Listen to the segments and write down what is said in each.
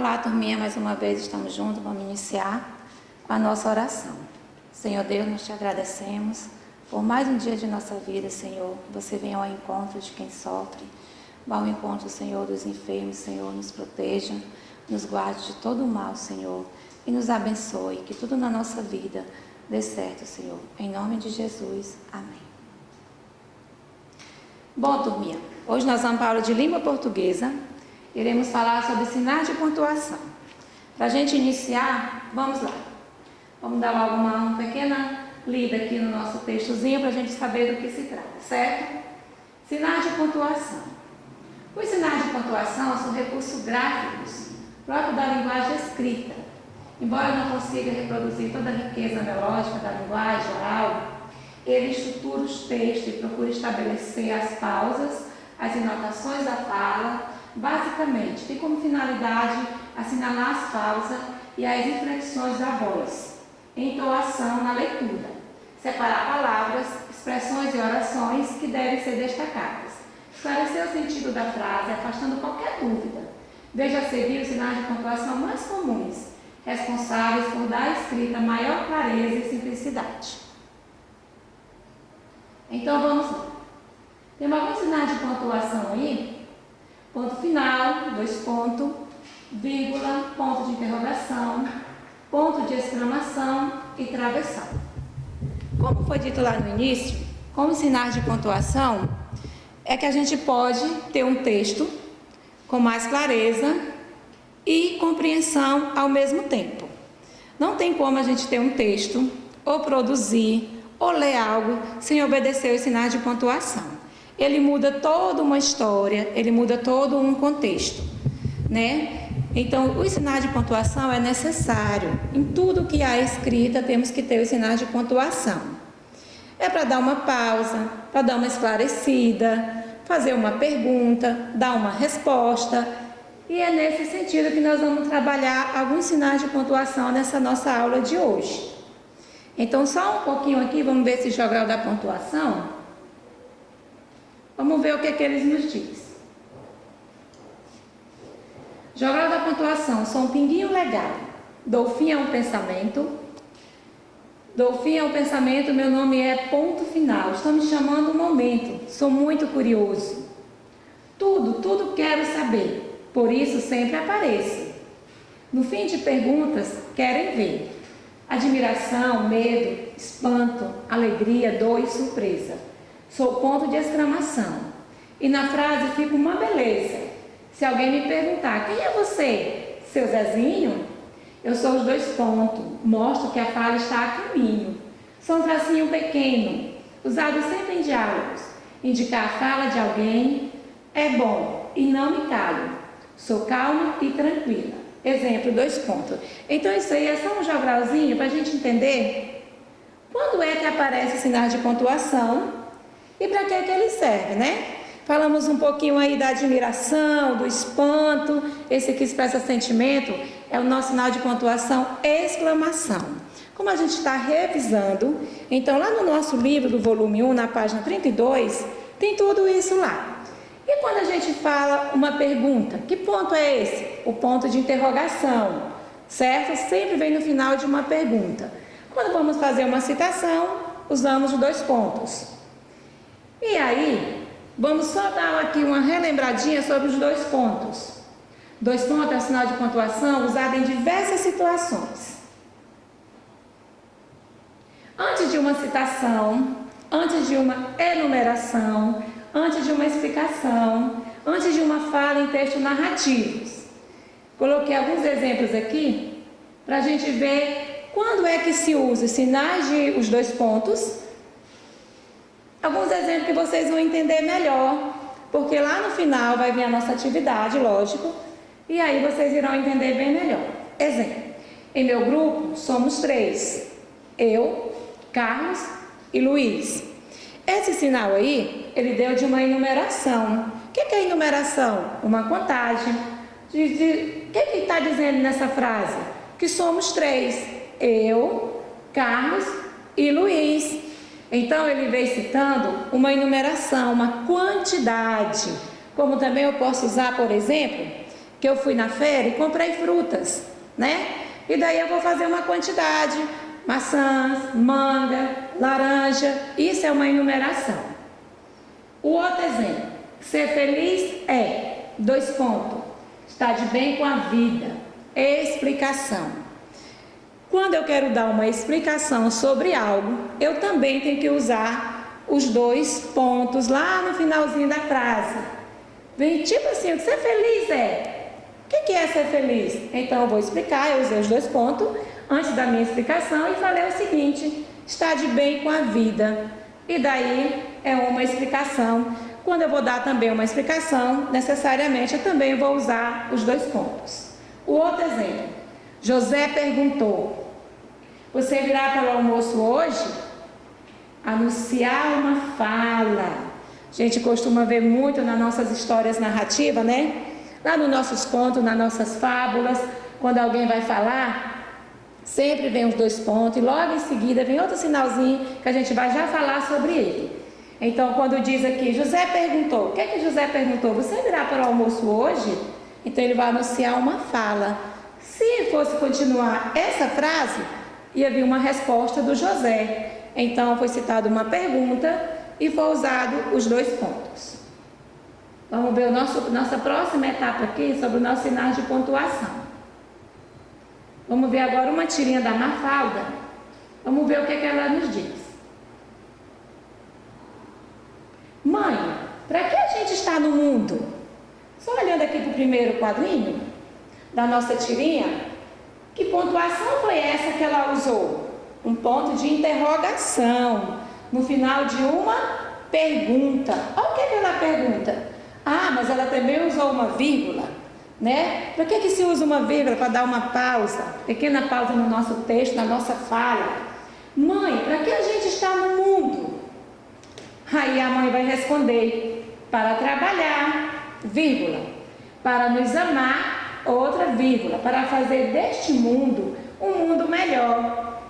Olá, turminha, mais uma vez estamos juntos, vamos iniciar a nossa oração. Senhor Deus, nós te agradecemos por mais um dia de nossa vida, Senhor. Você vem ao encontro de quem sofre, vá ao encontro, Senhor, dos enfermos, Senhor, nos proteja, nos guarde de todo o mal, Senhor, e nos abençoe, que tudo na nossa vida dê certo, Senhor. Em nome de Jesus, amém. Bom, turminha, hoje nós vamos para a aula de língua portuguesa. Iremos falar sobre sinais de pontuação. Para a gente iniciar, vamos lá. Vamos dar logo uma pequena lida aqui no nosso textozinho para a gente saber do que se trata, certo? Sinais de pontuação. Os sinais de pontuação são recursos gráficos próprios da linguagem escrita. Embora eu não consiga reproduzir toda a riqueza melódica da linguagem oral, ele estrutura os textos e procura estabelecer as pausas, as inotações da fala. Basicamente, tem como finalidade assinalar as pausas e as inflexões da voz, entoação na leitura, separar palavras, expressões e orações que devem ser destacadas, esclarecer o sentido da frase, afastando qualquer dúvida. Veja a seguir os sinais de pontuação mais comuns, responsáveis por dar à escrita maior clareza e simplicidade. Então vamos lá. Tem alguns sinais de pontuação aí? Ponto final, dois pontos, vírgula, ponto de interrogação, ponto de exclamação e travessão. Como foi dito lá no início, como sinais de pontuação, é que a gente pode ter um texto com mais clareza e compreensão ao mesmo tempo. Não tem como a gente ter um texto, ou produzir, ou ler algo, sem obedecer os sinais de pontuação. Ele muda toda uma história, ele muda todo um contexto, né? Então, os sinais de pontuação é necessário. Em tudo que há escrita, temos que ter os sinais de pontuação. É para dar uma pausa, para dar uma esclarecida, fazer uma pergunta, dar uma resposta. E é nesse sentido que nós vamos trabalhar alguns sinais de pontuação nessa nossa aula de hoje. Então, só um pouquinho aqui, vamos ver esse jogral da pontuação. Vamos ver o que eles nos diz. Jogral da pontuação, sou um pinguinho legal. Dou fim a um pensamento. Dou fim a um pensamento, meu nome é ponto final. Estão me chamando um momento. Sou muito curioso. Tudo quero saber. Por isso sempre apareço. No fim de perguntas, querem ver. Admiração, medo, espanto, alegria, dor e surpresa. Sou ponto de exclamação. E na frase fica uma beleza. Se alguém me perguntar, quem é você? Seu Zezinho? Eu sou os dois pontos. Mostro que a fala está a caminho. Sou um tracinho pequeno, usado sempre em diálogos. Indicar a fala de alguém é bom e não me calo. Sou calma e tranquila. Exemplo, dois pontos. Então isso aí é só um jogralzinho para a gente entender quando é que aparece sinais de pontuação. E para que ele serve, né? Falamos um pouquinho aí da admiração, do espanto. Esse aqui expressa sentimento, é o nosso sinal de pontuação, exclamação. Como a gente está revisando, então lá no nosso livro do volume 1, na página 32, tem tudo isso lá. E quando a gente fala uma pergunta, que ponto é esse? O ponto de interrogação, certo? Sempre vem no final de uma pergunta. Quando vamos fazer uma citação, usamos os dois pontos. E aí, vamos só dar aqui uma relembradinha sobre os dois pontos. Dois pontos é um sinal de pontuação usado em diversas situações. Antes de uma citação, antes de uma enumeração, antes de uma explicação, antes de uma fala em textos narrativos. Coloquei alguns exemplos aqui para a gente ver quando é que se usa os sinais de os dois pontos. Alguns exemplos que vocês vão entender melhor, porque lá no final vai vir a nossa atividade, lógico, e aí vocês irão entender bem melhor. Exemplo, em meu grupo somos 3, eu, Carlos e Luiz. Esse sinal aí, ele deu de uma enumeração. O que é enumeração? Uma contagem. O que está dizendo nessa frase? Que somos 3, eu, Carlos e Luiz. Então, ele vem citando uma enumeração, uma quantidade. Como também eu posso usar, por exemplo, que eu fui na feira e comprei frutas, né? E daí eu vou fazer uma quantidade, maçãs, manga, laranja, isso é uma enumeração. O outro exemplo, ser feliz é, 2 pontos, estar de bem com a vida, explicação. Quando eu quero dar uma explicação sobre algo, eu também tenho que usar os 2 pontos lá no finalzinho da frase. Vem tipo assim, ser feliz é... O que é ser feliz? Então eu vou explicar, eu usei os 2 pontos antes da minha explicação e falei o seguinte, estar de bem com a vida. E daí é uma explicação. Quando eu vou dar também uma explicação, necessariamente eu também vou usar os 2 pontos. O outro exemplo, José perguntou, você virá para o almoço hoje? Anunciar uma fala. A gente costuma ver muito nas nossas histórias narrativas, né? Lá nos nossos contos, nas nossas fábulas, quando alguém vai falar, sempre vem os 2 pontos e logo em seguida vem outro sinalzinho que a gente vai já falar sobre ele. Então, quando diz aqui, José perguntou, o que é que José perguntou? Você virá para o almoço hoje? Então, ele vai anunciar uma fala. Se fosse continuar essa frase, ia vir uma resposta do José. Então, foi citada uma pergunta e foi usado os 2 pontos. Vamos ver nossa próxima etapa aqui sobre o nosso sinal de pontuação. Vamos ver agora uma tirinha da Mafalda. Vamos ver o que ela nos diz. Mãe, para que a gente está no mundo? Só olhando aqui para o primeiro quadrinho da nossa tirinha, que pontuação foi essa que ela usou? Um ponto de interrogação, no final de uma pergunta. Olha o que ela pergunta. Ah, mas ela também usou uma vírgula, né? Para que se usa uma vírgula? Para dar uma pausa, pequena pausa no nosso texto, na nossa fala. Mãe, para que a gente está no mundo? Aí a mãe vai responder, para trabalhar, vírgula, para nos amar, outra vírgula, para fazer deste mundo um mundo melhor.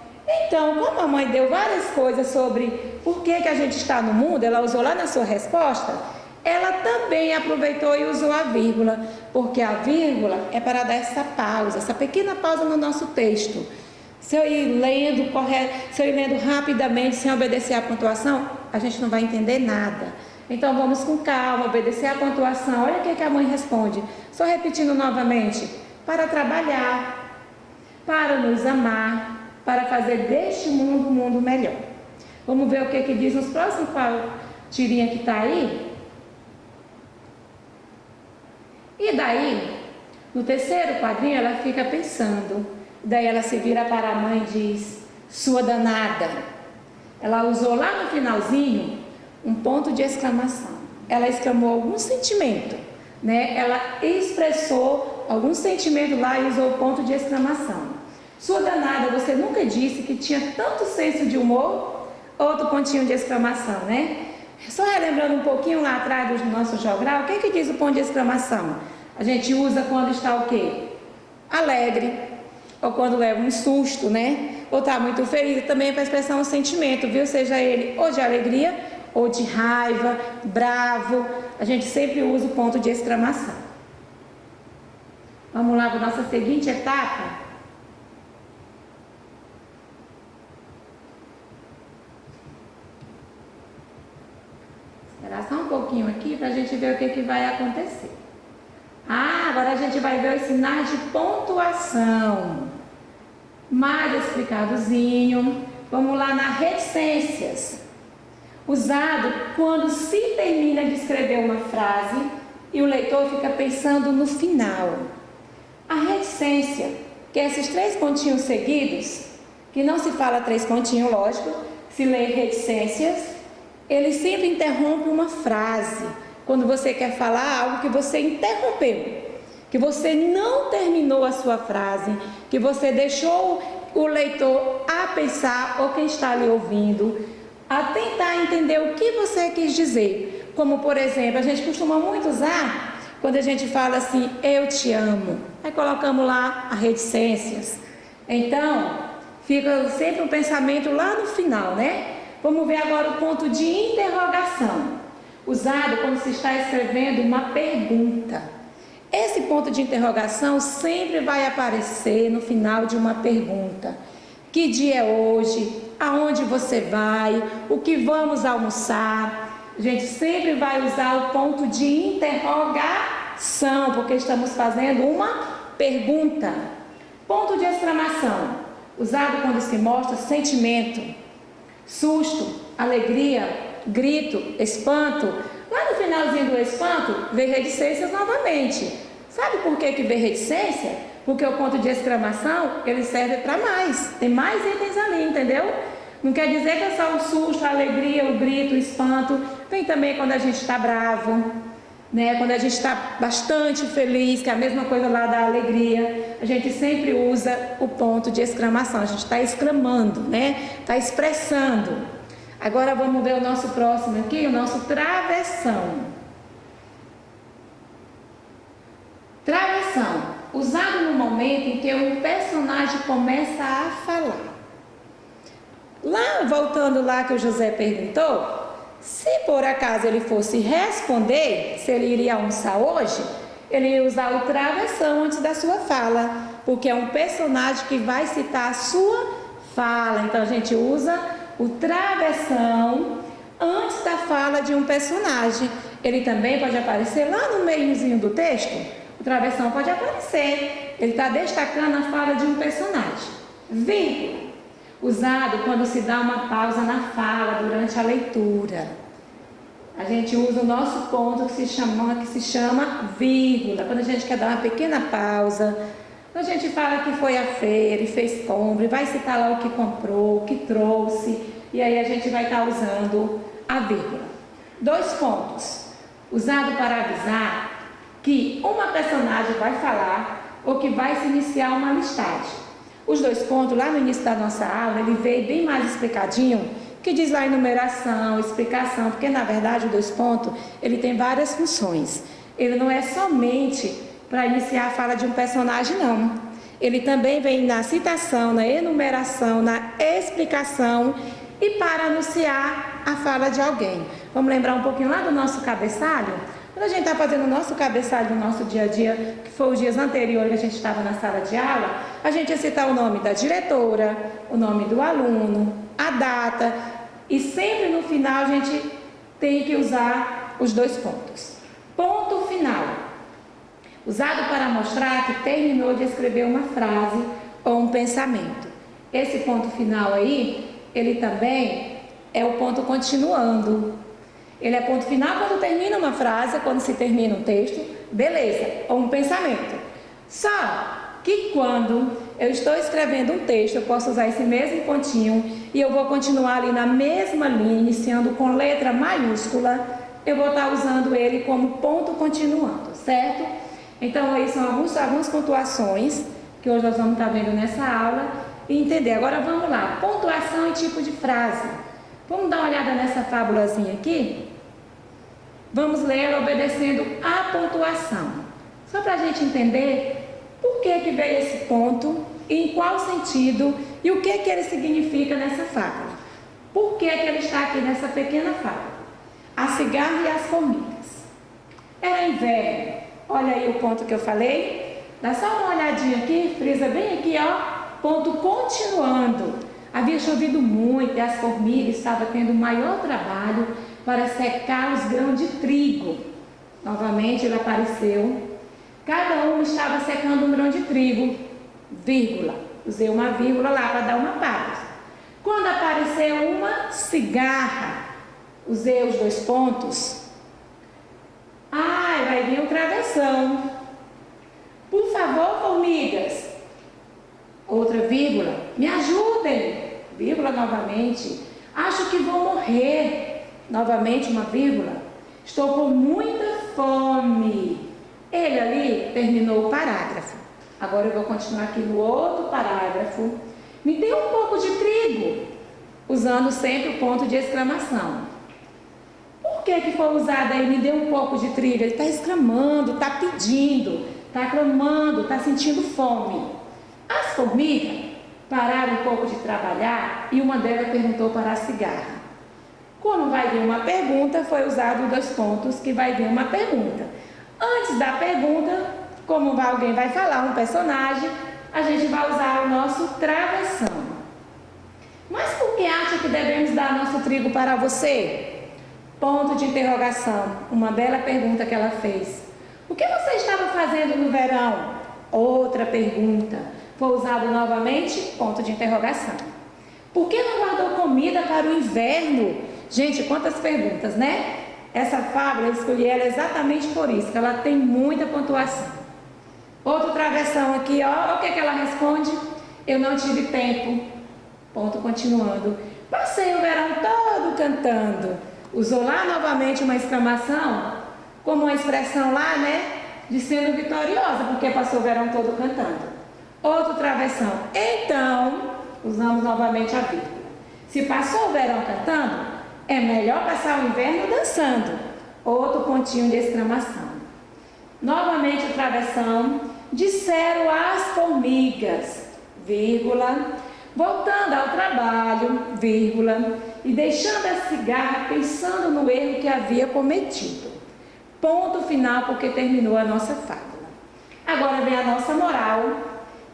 Então, como a mãe deu várias coisas sobre por que a gente está no mundo, ela usou lá na sua resposta, ela também aproveitou e usou a vírgula, porque a vírgula é para dar essa pausa, essa pequena pausa no nosso texto. Se eu ir lendo se eu ir lendo rapidamente, sem obedecer à pontuação, a gente não vai entender nada. Então vamos com calma, obedecer à pontuação. Olha o que a mãe responde, só repetindo novamente, para trabalhar, para nos amar, para fazer deste mundo um mundo melhor. Vamos ver o que diz nos próximos tirinha que está aí. E daí, no terceiro quadrinho, ela fica pensando. Daí ela se vira para a mãe e diz, sua danada. Ela usou lá no finalzinho um ponto de exclamação. Ela exclamou algum sentimento, né? Ela expressou algum sentimento lá e usou o ponto de exclamação. Sua danada, você nunca disse que tinha tanto senso de humor? Outro pontinho de exclamação, né? Só relembrando um pouquinho lá atrás do nosso jogral, o que diz o ponto de exclamação? A gente usa quando está o quê? Alegre, ou quando leva um susto, né? Ou está muito feliz, também é para expressar um sentimento, viu? Seja ele ou de alegria, ou de raiva, bravo, a gente sempre usa o ponto de exclamação. Vamos lá para a nossa seguinte etapa? Esperar só um pouquinho aqui para a gente ver o que vai acontecer. Agora a gente vai ver os sinais de pontuação. Mais explicadozinho. Vamos lá na reticências. Usado quando se termina de escrever uma frase e o leitor fica pensando no final. A reticência, que é esses 3 pontinhos seguidos, que não se fala 3 pontinhos, lógico, se lê reticências, ele sempre interrompe uma frase. Quando você quer falar algo que você interrompeu, que você não terminou a sua frase, que você deixou o leitor a pensar, ou quem está ali ouvindo, a tentar entender o que você quis dizer. Como, por exemplo, a gente costuma muito usar quando a gente fala assim, eu te amo. Aí colocamos lá as reticências. Então, fica sempre um pensamento lá no final, né? Vamos ver agora o ponto de interrogação. Usado quando se está escrevendo uma pergunta. Esse ponto de interrogação sempre vai aparecer no final de uma pergunta. Que dia é hoje? Aonde você vai? O que vamos almoçar? A gente sempre vai usar o ponto de interrogação, porque estamos fazendo uma pergunta. Ponto de exclamação, usado quando se mostra sentimento, susto, alegria, grito, espanto. Lá no finalzinho do espanto, vem reticências novamente. Sabe por que vem reticência? Porque o ponto de exclamação, ele serve para mais. Tem mais itens ali, entendeu? Não quer dizer que é só o susto, a alegria, o grito, o espanto. Tem também quando a gente está bravo, né? Quando a gente está bastante feliz, que é a mesma coisa lá da alegria. A gente sempre usa o ponto de exclamação. A gente está exclamando, né? Está expressando. Agora vamos ver o nosso próximo aqui, o nosso travessão. Travessão, usado no momento em que um personagem começa a falar. Lá, voltando lá que o José perguntou, se por acaso ele fosse responder, se ele iria almoçar hoje, ele ia usar o travessão antes da sua fala, porque é um personagem que vai citar a sua fala. Então a gente usa o travessão antes da fala de um personagem. Ele também pode aparecer lá no meiozinho do texto. O travessão pode aparecer, ele está destacando a fala de um personagem. Vírgula, usado quando se dá uma pausa na fala durante a leitura. A gente usa o nosso ponto que se chama vírgula, quando a gente quer dar uma pequena pausa. Quando a gente fala que foi à feira e fez compra, e vai citar lá o que comprou, o que trouxe, e aí a gente vai estar usando a vírgula. 2 pontos, usado para avisar que uma personagem vai falar ou que vai se iniciar uma listagem. Os 2 pontos, lá no início da nossa aula, ele veio bem mais explicadinho, que diz lá enumeração, explicação, porque na verdade o 2 pontos, ele tem várias funções. Ele não é somente para iniciar a fala de um personagem, não. Ele também vem na citação, na enumeração, na explicação e para anunciar a fala de alguém. Vamos lembrar um pouquinho lá do nosso cabeçalho? Quando a gente está fazendo o nosso cabeçalho do nosso dia a dia, que foi os dias anteriores que a gente estava na sala de aula, a gente ia citar o nome da diretora, o nome do aluno, a data, e sempre no final a gente tem que usar os 2 pontos. Ponto final, usado para mostrar que terminou de escrever uma frase ou um pensamento. Esse ponto final aí, ele também é o ponto continuando. Ele é ponto final quando termina uma frase, quando se termina um texto, beleza, ou um pensamento. Só que quando eu estou escrevendo um texto, eu posso usar esse mesmo pontinho e eu vou continuar ali na mesma linha, iniciando com letra maiúscula, eu vou estar usando ele como ponto continuando, certo? Então aí são algumas pontuações que hoje nós vamos estar vendo nessa aula e entender. Agora vamos lá, pontuação e tipo de frase. Vamos dar uma olhada nessa fábulazinha aqui? Vamos ler obedecendo a pontuação. Só para a gente entender por que veio esse ponto, em qual sentido e o que ele significa nessa fábula. Por que ele está aqui nessa pequena fábula? A cigarra e as formigas. Era inverno. Olha aí o ponto que eu falei. Dá só uma olhadinha aqui, frisa bem aqui, ó. Ponto continuando. Havia chovido muito e as formigas estavam tendo maior trabalho para secar os grãos de trigo. Novamente ele apareceu. Cada um estava secando um grão de trigo, vírgula. Usei uma vírgula lá para dar uma pausa. Quando apareceu uma cigarra, usei os 2 pontos. Vai vir um travessão. Por favor, formigas. Outra vírgula. Me ajudem. Vírgula novamente. Acho que vou morrer. Novamente uma vírgula. Estou com muita fome. Ele ali terminou o parágrafo. Agora eu vou continuar aqui no outro parágrafo. Me dê um pouco de trigo. Usando sempre o ponto de exclamação. Por que foi usado aí, me dê um pouco de trigo? Ele está exclamando, está pedindo, está clamando, está sentindo fome. As formigas pararam um pouco de trabalhar e uma delas perguntou para a cigarra. Como vai vir uma pergunta, foi usado 2 pontos que vai vir uma pergunta. Antes da pergunta, como alguém vai falar, um personagem, a gente vai usar o nosso travessão. Mas por que acha que devemos dar nosso trigo para você? Ponto de interrogação. Uma bela pergunta que ela fez. O que você estava fazendo no verão? Outra pergunta. Foi usado novamente? Ponto de interrogação. Por que não guardou comida para o inverno? Gente, quantas perguntas, né? Essa fábula, eu escolhi ela exatamente por isso, que ela tem muita pontuação. Outro travessão aqui, ó. Olha o que ela responde. Eu não tive tempo. Ponto continuando. Passei o verão todo cantando. Usou lá novamente uma exclamação, como uma expressão lá, né? De sendo vitoriosa, porque passou o verão todo cantando. Outro travessão. Então, usamos novamente a vírgula. Se passou o verão cantando, é melhor passar o inverno dançando. Outro pontinho de exclamação. Novamente o travessão. Disseram as formigas, vírgula. Voltando ao trabalho, vírgula. E deixando a cigarra pensando no erro que havia cometido. Ponto final, porque terminou a nossa fábula. Agora vem a nossa moral.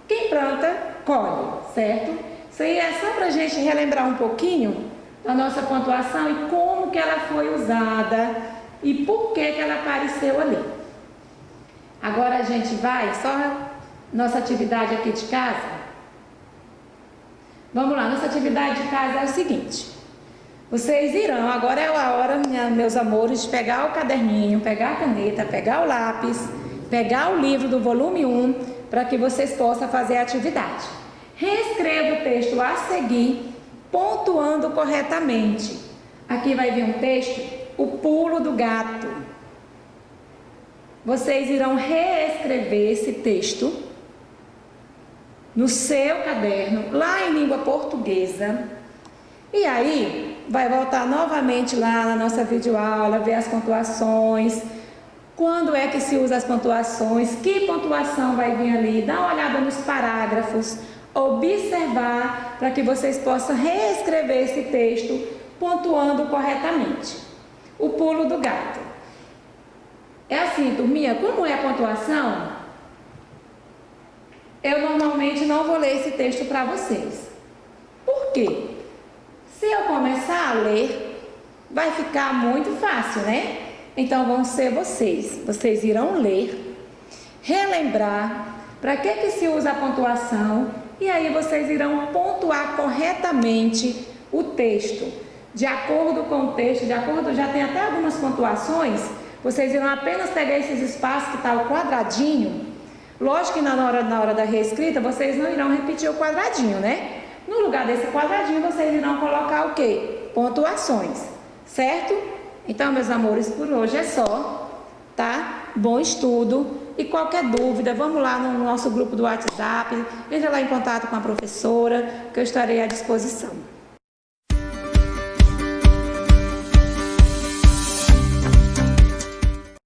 Quem planta, colhe, certo? Isso aí é só para a gente relembrar um pouquinho da nossa pontuação e como que ela foi usada e por que que ela apareceu ali. Agora a gente vai, só nossa atividade aqui de casa. Vamos lá, nossa atividade de casa é o seguinte. Vocês irão, agora é a hora, meus amores, de pegar o caderninho, pegar a caneta, pegar o lápis, pegar o livro do volume 1, para que vocês possam fazer a atividade. Reescreva o texto a seguir, pontuando corretamente. Aqui vai vir um texto, o pulo do gato. Vocês irão reescrever esse texto no seu caderno, lá em língua portuguesa. E aí, vai voltar novamente lá na nossa videoaula, ver as pontuações. Quando é que se usa as pontuações? Que pontuação vai vir ali? Dá uma olhada nos parágrafos, observar para que vocês possam reescrever esse texto pontuando corretamente. O pulo do gato. É assim, turminha, como é a pontuação? Eu normalmente não vou ler esse texto para vocês. Por quê? Se eu começar a ler, vai ficar muito fácil, né? Então vão ser vocês. Vocês irão ler, relembrar para que se usa a pontuação e aí vocês irão pontuar corretamente o texto. De acordo com o texto, já tem até algumas pontuações, vocês irão apenas pegar esses espaços que está o quadradinho. Lógico que na hora da reescrita, vocês não irão repetir o quadradinho, né? No lugar desse quadradinho, vocês irão colocar o quê? Pontuações, certo? Então, meus amores, por hoje é só, tá? Bom estudo e qualquer dúvida, vamos lá no nosso grupo do WhatsApp, entre lá em contato com a professora, que eu estarei à disposição.